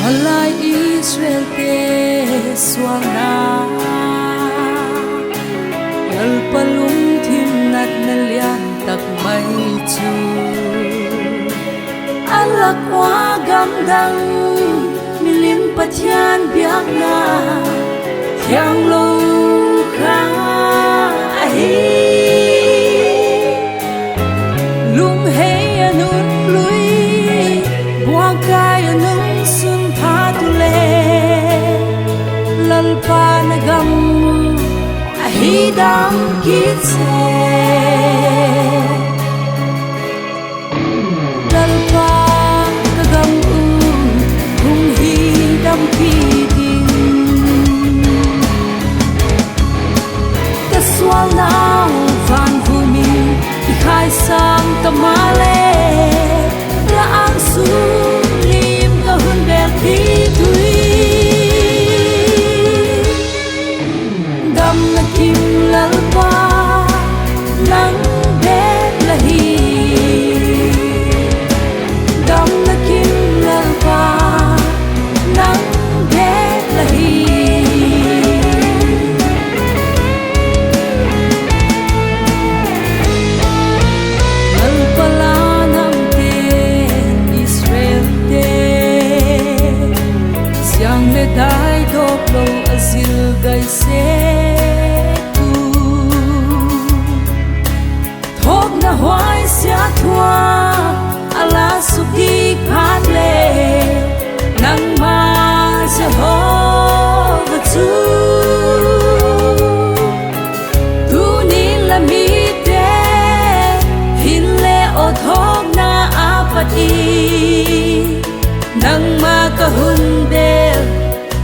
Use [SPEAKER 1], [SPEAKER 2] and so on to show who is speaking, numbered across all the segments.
[SPEAKER 1] Malay Israel te suana Nal palung thim nat nalian tak mai chu Alak wa gam dang milim pathian biak na Thiang lo kha ahi Lung hey anun lui buang kai anun sun tha tu le Lal pa na gam ahi dam ki se Lal pa ka gam hung hi dam ki Swal now van vu mi I khai sang tamale la ang su lim ka hun bel thi thui dam na kim lal pa nang be la hi dam na kim lal pa nang be la hi Dai dok lo azil gai se tu thok na hoai sia thua ala suki khan le nang ma se ho va chu tu ni la mi te hin le o thok na apati nang ma ka hun del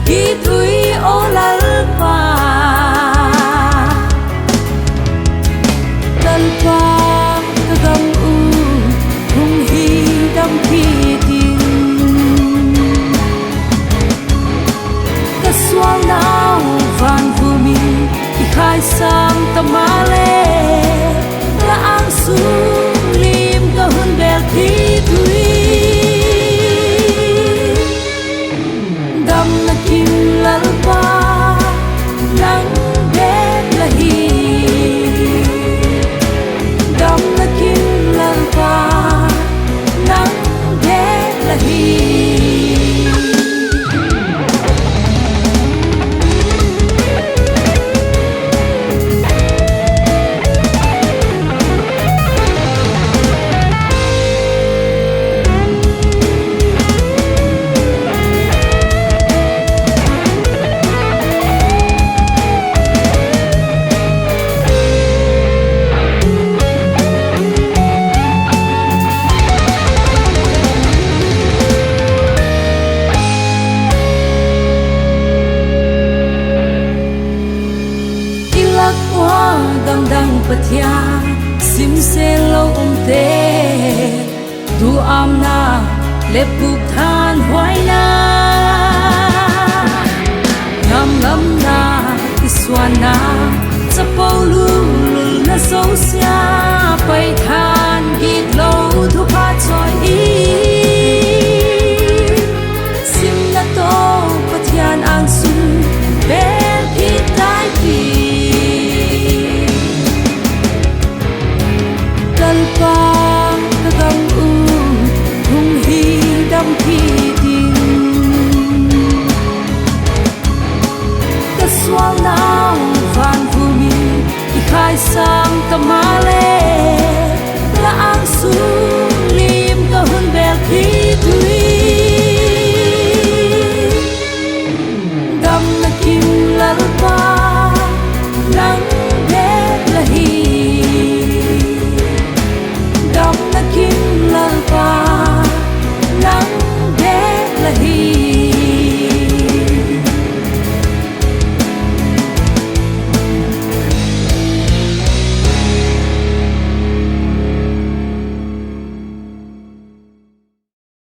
[SPEAKER 1] Ki thui o lal pa ka gam hung hi dam ki tin Ka swal now van vu mi I khai sang tamale la ang su lim ka hun bel ki thui Dam na kim lal pa nang be la hi Dam na kim lal pa nang be la hi Dang dang pathia sim se lo te du am na le puk than hoai na ngam lam na iswana cha polu na so sia pai tha